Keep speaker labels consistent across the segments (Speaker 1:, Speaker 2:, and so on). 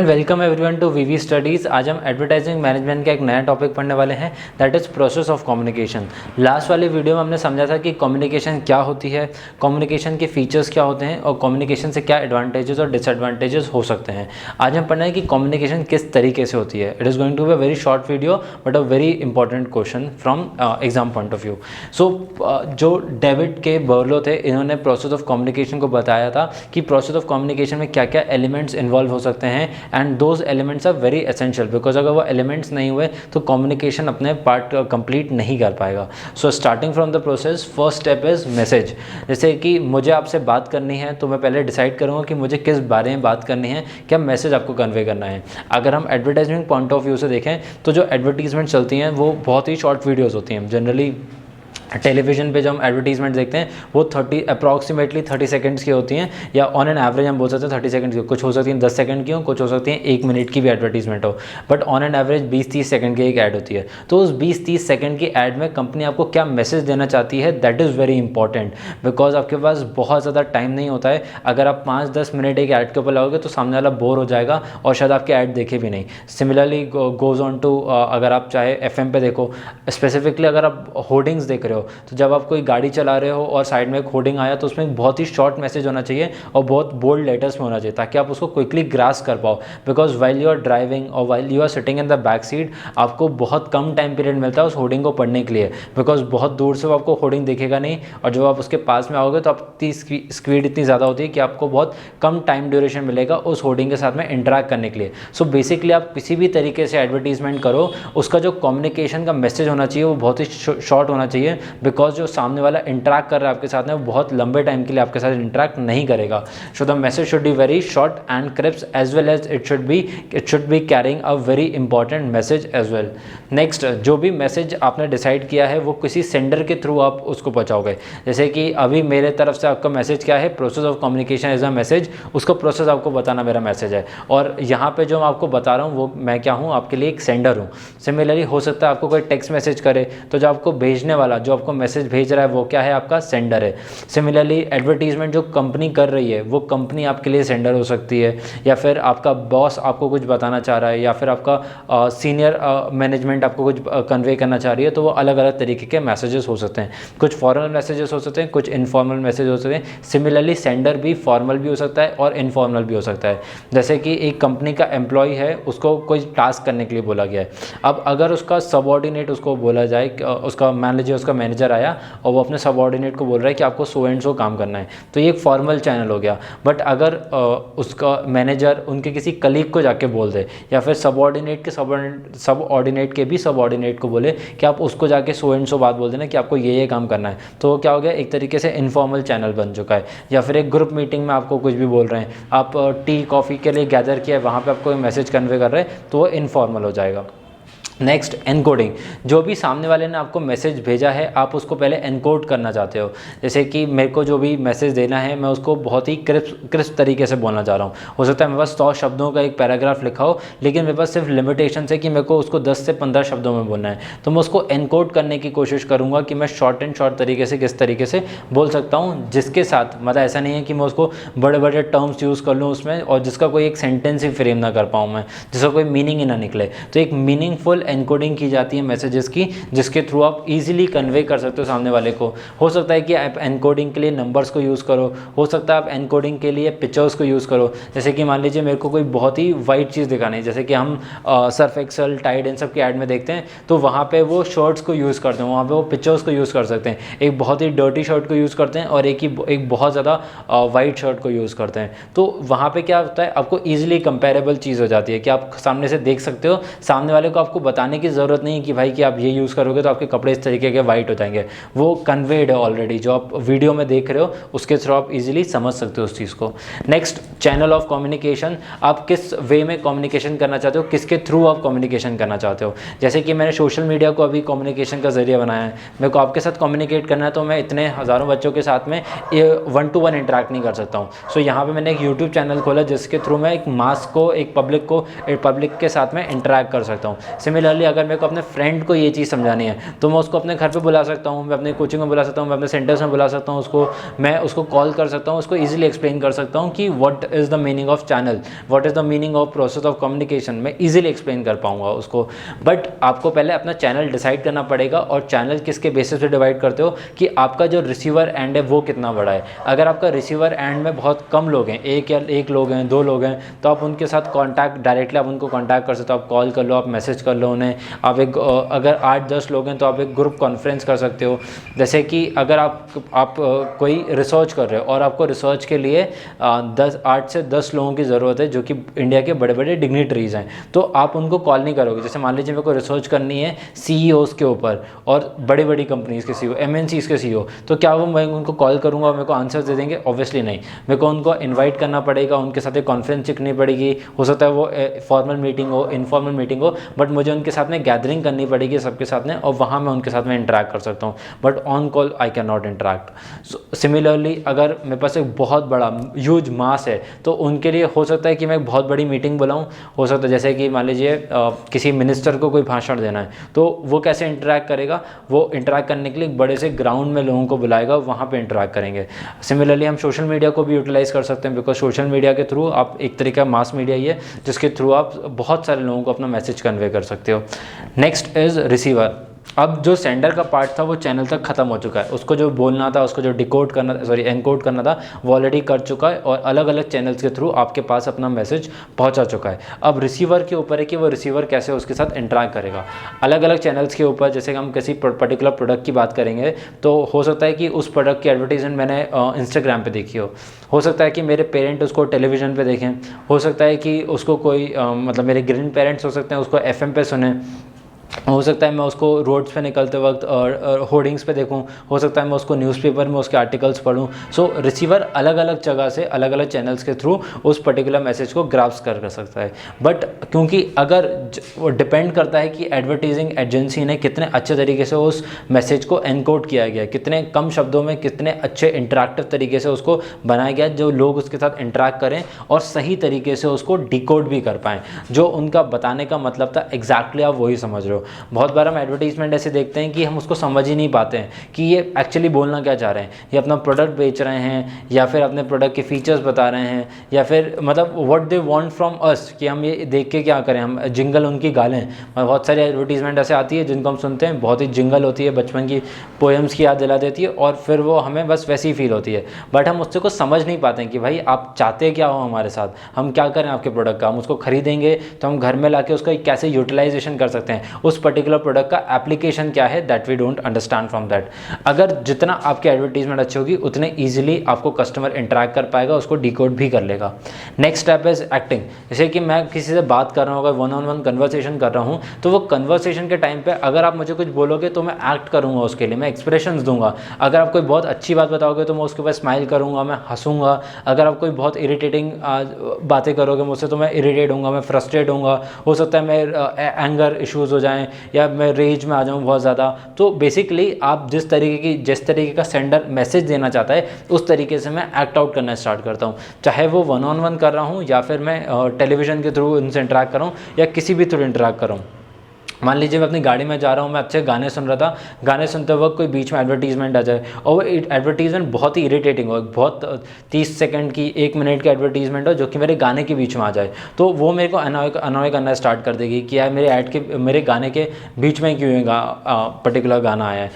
Speaker 1: Welcome everyone to VV studies. आज हम advertising management का एक नया टॉपिक पढ़ने वाले हैं, that is process of communication. Last वाली वीडियो में हमने समझा था कि कम्युनिकेशन क्या होती है, कम्युनिकेशन के फीचर्स क्या होते हैं और कम्युनिकेशन से क्या एडवांटेजेस और डिसएडवांटेजेस हो सकते हैं। आज हम पढ़ना है कि कम्युनिकेशन किस तरीके से होती है। It is going to be a very short video but a very important question from exam point of view. So जो डेविड के बर्लो थे, इन्होंने प्रोसेस ऑफ कम्युनिकेशन को बताया था कि प्रोसेस ऑफ कम्युनिकेशन में क्या क्या एलिमेंट्स इन्वॉल्व हो सकते हैं and those elements are very essential, because अगर वो एलिमेंट्स नहीं हुए तो कम्युनिकेशन अपने पार्ट कंप्लीट नहीं कर पाएगा। So starting from the process, first step is message. जैसे कि मुझे आपसे बात करनी है तो मैं पहले डिसाइड करूँगा कि मुझे किस बारे में बात करनी है, क्या मैसेज आपको कन्वे करना है। अगर हम एडवर्टाइजमेंट पॉइंट ऑफ व्यू से देखें तो जो एडवर्टीजमेंट चलती हैं वो बहुत ही शॉर्ट वीडियोज़ होती हैं। जनरली टेलीविजन पे जो हम एडवर्टीजमेंट देखते हैं वो अप्रॉक्सीमेटली 30 सेकंड्स की होती हैं, या ऑन एन एवरेज हम बोल सकते हैं 30 सेकंड की। कुछ हो सकती हैं 10 सेकंड की हो, कुछ हो सकती हैं 1 मिनट की भी एडवर्टीजमेंट हो, but on an average 20-30 second की एक ऐड होती है। तो उस 20-30 सेकंड की ऐड में कंपनी आपको क्या मैसेज देना चाहती है, that is very important, because आपके पास बहुत ज़्यादा टाइम नहीं होता है। अगर आप 5-10 मिनट एक ऐड के ऊपर लगाओगे तो सामने वाला बोर हो जाएगा और शायद आपकी ऐड देखे भी नहीं। सिमिलरली गोज ऑन टू, अगर आप चाहे FM पे देखो, स्पेसिफिकली अगर आप होर्डिंग्स देख रहे हो, तो जब आप कोई गाड़ी चला रहे हो और साइड में एक होर्डिंग आया तो उसमें एक बहुत ही शॉर्ट मैसेज होना चाहिए और बहुत बोल्ड लेटर्स में होना चाहिए ताकि आप उसको क्विकली ग्रास्प कर पाओ। Because while you are driving और while you are sitting in the back seat, आपको बहुत कम टाइम पीरियड मिलता है उस होर्डिंग को पढ़ने के लिए, बिकॉज बहुत दूर से वो आपको होर्डिंग दिखेगा नहीं, और जब आप उसके पास में आओगे तो आपकी स्पीड इतनी ज़्यादा होती है कि आपको बहुत कम टाइम ड्यूरेशन मिलेगा उस होर्डिंग के साथ में इंटरेक्ट करने के लिए। सो बेसिकली आप किसी भी तरीके से एडवर्टीजमेंट करो, उसका जो कम्युनिकेशन का मैसेज होना चाहिए वो बहुत ही शॉर्ट होना चाहिए, बिकॉज जो सामने वाला इंटरेक्ट कर रहा है आपके साथ में वो बहुत लंबे टाइम के लिए आपके साथ इंटरेक्ट नहीं करेगा। So the message should be very short and crisp as well as it should be carrying a very important message as well. Next, जो भी मैसेज आपने डिसाइड किया है वो किसी सेंडर के थ्रू आप उसको पहुंचाओगे। जैसे कि अभी मेरे तरफ से आपका मैसेज क्या है, process of communication is a message, उसका प्रोसेस आपको बताना मेरा मैसेज है, और यहाँ पे जो मैं आपको बता रहा हूँ वो मैं क्या हूँ, आपके लिए एक सेंडर हूँ। सिमिलरली हो सकता है आपको कोई टेक्स्ट मैसेज करे तो जो आपको भेजने वाला, जो आपको मैसेज भेज रहा है वो क्या है, आपका सेंडर है। सिमिलरली एडवर्टीजमेंट जो कंपनी कर रही है वो कंपनी आपके लिए सेंडर हो सकती है, या फिर आपका बॉस आपको कुछ बताना चाह रहा है, या फिर आपका सीनियर मैनेजमेंट आपको कुछ कन्वे करना चाह रही है, तो वो अलग अलग तरीके के मैसेजेस हो सकते हैं। कुछ फॉर्मल मैसेजेस हो सकते हैं, कुछ इनफॉर्मल मैसेज हो सकते हैं। सिमिलरली सेंडर भी फॉर्मल भी हो सकता है और इनफॉर्मल भी हो सकता है। जैसे कि एक कंपनी का एम्प्लॉय है, उसको कोई टास्क करने के लिए बोला गया है। अब अगर उसका सबऑर्डिनेट उसको बोला जाए, उसका मैनेजर, उसका मैनेजर आया और वो अपने सबऑर्डिनेट को बोल रहा है कि आपको सो एंड सो काम करना है, तो ये एक फॉर्मल चैनल हो गया। बट अगर उसका मैनेजर उनके किसी कलीग को जाके बोल दे, या फिर सबऑर्डिनेट के सबऑर्डिनेट के भी सबऑर्डिनेट को बोले कि आप उसको जाके सो एंड सो बात बोल देना कि आपको ये काम करना है, तो वो क्या हो गया, एक तरीके से इनफॉर्मल चैनल बन चुका है। या फिर एक ग्रुप मीटिंग में आपको कुछ भी बोल रहे हैं, आप टी कॉफ़ी के लिए गैदर किया है, वहाँ पर आपको मैसेज कन्वे कर रहे हैं, तो वो इनफॉर्मल हो जाएगा। Next, encoding. जो भी सामने वाले ने आपको मैसेज भेजा है आप उसको पहले एनकोड करना चाहते हो। जैसे कि मेरे को जो भी मैसेज देना है मैं उसको बहुत ही क्रिस्प तरीके से बोलना चाह रहा हूँ। हो सकता है मेरे पास 100 शब्दों का एक पैराग्राफ लिखा हो, लेकिन मेरे पास सिर्फ लिमिटेशन है कि मेरे को उसको 10 से 15 शब्दों में बोलना है, तो मैं उसको एनकोड करने की कोशिश करूँगा कि मैं शॉर्ट एंड शॉर्ट तरीके से किस तरीके से बोल सकता हूँ, जिसके साथ मतलब ऐसा नहीं है कि मैं उसको बड़े बड़े टर्म्स यूज़ कर लूँ उसमें और जिसका कोई एक सेंटेंस ही फ्रेम ना कर पाऊँ मैं, जिसका कोई मीनिंग ही ना निकले। तो एक मीनिंगफुल एनकोडिंग की जाती है मैसेजेस की, जिसके थ्रू आप इजीली कन्वे कर सकते हो सामने वाले को। हो सकता है कि आप एनकोडिंग के लिए नंबर्स को यूज़ करो, हो सकता है आप एनकोडिंग के लिए पिक्चर्स को यूज़ करो। जैसे कि मान लीजिए मेरे को कोई बहुत ही वाइट चीज़ दिखानी है, जैसे कि हम सर्फ एक्सेल, टाइड इन सब की ऐड में देखते हैं, तो वहाँ पे वो शर्ट्स को यूज़ करते हैं, वहाँ पे वो पिक्चर्स को यूज़ कर सकते हैं। एक बहुत ही डर्टी शर्ट को यूज़ करते हैं और एक बहुत ज़्यादा वाइट शर्ट को यूज़ करते हैं। तो वहाँ पे क्या होता है, आपको ईजिली कंपेरेबल चीज़ हो जाती है कि आप सामने से देख सकते हो, सामने वाले को आपको बताने की ज़रूरत नहीं कि भाई कि आप ये यूज़ करोगे तो आपके कपड़े इस तरीके के वाइट हो जाएंगे। वो कन्वेड है ऑलरेडी, जो आप वीडियो में देख रहे हो उसके थ्रू आप इजीली समझ सकते हो उस चीज़ को। Next, channel of communication. आप किस वे में कम्युनिकेशन करना चाहते हो, किसके थ्रू आप कम्युनिकेशन करना चाहते हो। जैसे कि मैंने सोशल मीडिया को अभी कम्युनिकेशन का जरिया बनाया है, मेरे को आपके साथ कम्युनिकेट करना है, तो मैं इतने हज़ारों बच्चों के साथ में 1-to-1 इंटरेक्ट नहीं कर सकता हूँ। सो यहाँ पर मैंने एक यूट्यूब चैनल खोला जिसके थ्रू मैं एक मास को, एक पब्लिक के साथ में इंटरेक्ट कर सकता हूँ। सिमिलरली सिमिलरली अगर मेरे को अपने फ्रेंड को ये चीज़ समझानी है तो मैं उसको अपने घर पे बुला सकता हूँ, मैं अपने कोचिंग में बुला सकता हूँ, मैं अपने सेंटर्स में बुला सकता हूँ उसको, मैं उसको कॉल कर सकता हूँ, उसको ईजिली एक्सप्लेन कर सकता हूँ कि what is the meaning of channel, what is the meaning of process of communication, मैं ईजिली एक्सप्लेन कर पाऊँगा उसको। बट आपको पहले अपना चैनल डिसाइड करना पड़ेगा, और चैनल किसके बेसिस पे डिवाइड करते हो कि आपका जो रिसीवर एंड है वो कितना बड़ा है। अगर आपका रिसीवर एंड में बहुत कम लोग हैं, एक लोग हैं, 2 लोग हैं, तो आप उनके साथ कॉन्टैक्ट डायरेक्टली आप उनको कॉन्टैक्ट कर सकते हो, आप कॉल कर लो, आप मैसेज कर लो उन्हें। आप एक अगर 8-10 लोग हैं तो आप एक ग्रुप कॉन्फ्रेंस कर सकते हो। जैसे कि अगर आप कोई रिसर्च कर रहे हो और आपको रिसर्च के लिए 8 से 10 लोगों की ज़रूरत है जो कि इंडिया के बड़े बड़े डिग्निटरीज हैं, तो आप उनको कॉल नहीं करोगे। जैसे मान लीजिए मेरे को रिसर्च करनी है CEOs के ऊपर और बड़ी बड़ी कंपनीज़ के CEO, MNCs के CEO, तो क्या वो मैं उनको कॉल करूँगा और मेरे को आंसर दे देंगे? ऑब्वियसली नहीं। मेरे को उनको इन्वाइट करना पड़ेगा, उनके साथ एक कॉन्फ्रेंस चिकनी पड़ेगी, हो सकता है वो फॉर्मल मीटिंग हो, इनफॉर्मल मीटिंग हो, बट मुझे उनके साथ में गैदरिंग करनी पड़ेगी सबके साथ में, और वहाँ मैं उनके साथ में इंटरेक्ट कर सकता हूँ। But on call I can not interact. Similarly अगर मेरे पास एक बहुत बड़ा ह्यूज मास है तो उनके लिए हो सकता है कि मैं एक बहुत बड़ी मीटिंग बुलाऊँ। हो सकता है जैसे कि मान लीजिए किसी मिनिस्टर को कोई भाषण देना है, तो वो कैसे इंटरेक्ट करेगा? वो इंटरेक्ट करने के लिए एक बड़े से ग्राउंड में लोगों को बुलाएगा, वहाँ पे इंटरेक्ट करेंगे। सिमिलरली हम सोशल मीडिया को भी यूटिलाइज़ कर सकते हैं, बिकॉज सोशल मीडिया के थ्रू आप एक तरीका मास मीडिया ही है जिसके थ्रू आप बहुत सारे लोगों को अपना मैसेज कन्वे कर सकते हो। Next is receiver. अब जो सेंडर का पार्ट था वो चैनल तक ख़त्म हो चुका है, उसको जो बोलना था, उसको जो डिकोड करना एनकोड करना था वो ऑलरेडी कर चुका है, और अलग अलग चैनल्स के थ्रू आपके पास अपना मैसेज पहुंचा चुका है। अब रिसीवर के ऊपर है कि वो रिसीवर कैसे उसके साथ इंटरेक्ट करेगा। अलग अलग चैनल्स के ऊपर, जैसे हम किसी पर्टिकुलर प्रोडक्ट की बात करेंगे तो हो सकता है कि उस प्रोडक्ट की एडवर्टीजमेंट मैंने इंस्टाग्राम पे देखी हो सकता है कि मेरे पेरेंट उसको टेलीविज़न पे देखें, हो सकता है कि उसको कोई मतलब मेरे ग्रैंड पेरेंट्स हो सकते हैं उसको FM पे सुने, हो सकता है मैं उसको रोड्स पे निकलते वक्त और होर्डिंग्स पे देखूं, हो सकता है मैं उसको न्यूज़पेपर में उसके आर्टिकल्स पढूं। सो रिसीवर अलग अलग जगह से अलग अलग चैनल्स के थ्रू उस पर्टिकुलर मैसेज को ग्रास्प कर सकता है। बट क्योंकि अगर वो डिपेंड करता है कि एडवर्टाइजिंग एजेंसी ने कितने अच्छे तरीके से उस मैसेज को एनकोड किया गया, कितने कम शब्दों में कितने अच्छे इंटरेक्टिव तरीके से उसको बनाया गया जो लोग उसके साथ इंटरेक्ट करें और सही तरीके से उसको डिकोड भी कर पाएँ। जो उनका बताने का मतलब था एग्जैक्टली आप वही समझ रहे हो। बहुत बार हम एडवर्टीजमेंट ऐसे देखते हैं कि हम उसको समझ ही नहीं पाते हैं कि ये एक्चुअली बोलना क्या चाह रहे हैं। ये अपना प्रोडक्ट बेच रहे हैं या फिर अपने प्रोडक्ट के फीचर्स बता रहे हैं, या फिर मतलब what they want from us, कि हम ये देख के क्या करें, हम जिंगल उनकी गालें। बहुत सारी एडवर्टीजमेंट ऐसे आती है जिनको हम सुनते हैं, बहुत ही जिंगल होती है, बचपन की पोएम्स की याद दिला देती है और फिर वो हमें बस वैसी ही फील होती है। बट हम उससे कुछ समझ नहीं पाते हैं कि भाई आप चाहते क्या हो हमारे साथ, हम क्या करें आपके प्रोडक्ट का। हम उसको खरीदेंगे तो हम घर में लाके उसका कैसे यूटिलाइजेशन कर सकते हैं, उस पर्टिकुलर प्रोडक्ट का एप्लीकेशन क्या है, that we don't understand from that. अगर जितना आपकी एडवर्टीजमेंट अच्छी होगी उतने ईजिली आपको कस्टमर इंटरेक्ट कर पाएगा, उसको डिकोड भी कर लेगा। Next step is acting. जैसे कि मैं किसी से बात कर रहा हूँ, अगर 1-on-1 कन्वर्सेशन कर रहा हूँ, तो वो कन्वर्सेशन के टाइम पे अगर आप मुझे कुछ बोलोगे तो मैं एक्ट करूँगा, उसके लिए मैं एक्सप्रेशंस दूंगा। अगर आप कोई बहुत अच्छी बात बताओगे तो मैं उसके ऊपर स्माइल करूँगा, मैं हंसूंगा। अगर आप कोई बहुत इरिटेटिंग बातें करोगे मुझसे तो मैं इरिटेट होऊंगा, मैं फ्रस्ट्रेट होऊंगा, हो सकता है मैं एंगर इश्यूज़ हो जाएँ या मैं रेज में आ जाऊँ बहुत ज़्यादा। तो बेसिकली आप जिस तरीके का सेंडर मैसेज देना चाहता है उस तरीके से मैं एक्ट आउट करना स्टार्ट करता हूँ, चाहे वो 1-on-1 कर रहा हूँ या फिर मैं टेलीविज़न के थ्रू उनसे इंटरेक्ट कर रहा हूँ या किसी भी थ्रू इंटरेक्ट कर रहा हूँ। मान लीजिए मैं अपनी गाड़ी में जा रहा हूँ, मैं अच्छे गाने सुन रहा था, गाने सुनते वक्त कोई बीच में एडवर्टीजमेंट आ जाए और वो एडवर्टीजमेंट बहुत ही इरिटेटिंग हो, बहुत 30 सेकंड की 1 मिनट की एडवर्टीजमेंट हो जो कि मेरे गाने के बीच में आ जाए, तो वो मेरे को अनॉय करना स्टार्ट कर देगी कि यार मेरे गाने के बीच में क्यों पर्टिकुलर गाना आया है,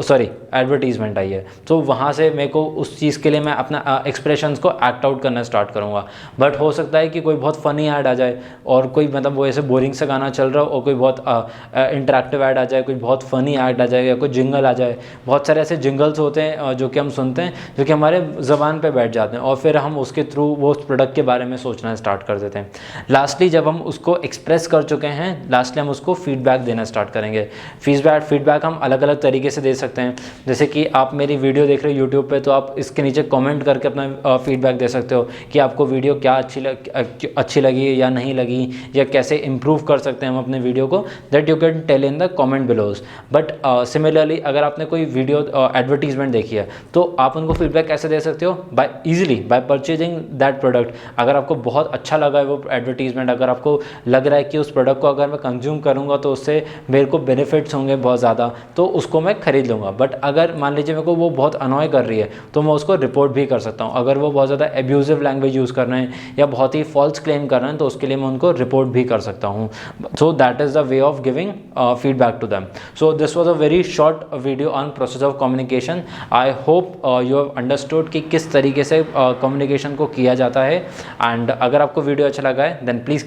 Speaker 1: सॉरी एडवर्टीजमेंट आई है। तो वहाँ से मेरे को उस चीज़ के लिए मैं अपना एक्सप्रेशंस को एक्ट आउट करना स्टार्ट करूँगा। बट हो सकता है कि कोई बहुत फ़नी ऐड आ जाए और कोई मतलब वो ऐसे बोरिंग सा गाना चल रहा हो और कोई बहुत इंटरेक्टिव ऐड आ जाए, कोई बहुत फ़नी ऐड आ जाए या कोई जिंगल आ जाए। बहुत सारे ऐसे जिंगल्स होते हैं जो कि हम सुनते हैं जो कि हमारे ज़बान पे बैठ जाते हैं और फिर हम उसके थ्रू वो उस प्रोडक्ट के बारे में सोचना स्टार्ट कर देते हैं। लास्टली जब हम उसको एक्सप्रेस कर चुके हैं, लास्टली हम उसको फीडबैक देना स्टार्ट करेंगे। फीडबैक हम अलग अलग तरीके से दे सकते हैं। जैसे कि आप मेरी वीडियो देख रहे हो यूट्यूब पे, तो आप इसके नीचे कमेंट करके अपना फीडबैक दे सकते हो कि आपको वीडियो क्या अच्छी लगी या नहीं लगी, या कैसे इम्प्रूव कर सकते हैं हम अपने वीडियो को। That you can tell in the comment below. But similarly अगर आपने कोई वीडियो एडवर्टीजमेंट देखी है तो आप उनको फीडबैक कैसे दे सकते हो, by easily by purchasing that product. अगर आपको बहुत अच्छा लगा है वो एडवर्टीजमेंट, अगर आपको लग रहा है कि उस प्रोडक्ट को अगर मैं कंज्यूम करूँगा तो उससे मेरे को बेनिफिट्स होंगे बहुत ज़्यादा, तो उसको मैं खरीद लूँगा। बट अगर मान लीजिए मेरे को वो बहुत अनॉय कर रही है तो मैं उसको रिपोर्ट भी कर सकता हूँ। अगर वो बहुत ज़्यादा एब्यूजिव लैंग्वेज यूज़ कर रहे हैं या बहुत ही फॉल्स क्लेम कर रहे हैं तो उसके लिए मैं उनको रिपोर्ट भी कर सकता हूँ। So that is the way of giving feedback to them. So this was a very short video on process of communication. I hope you have understood कि किस तरीके से communication को किया जाता है। and अगर आपको वीडियो अच्छा लगा है then please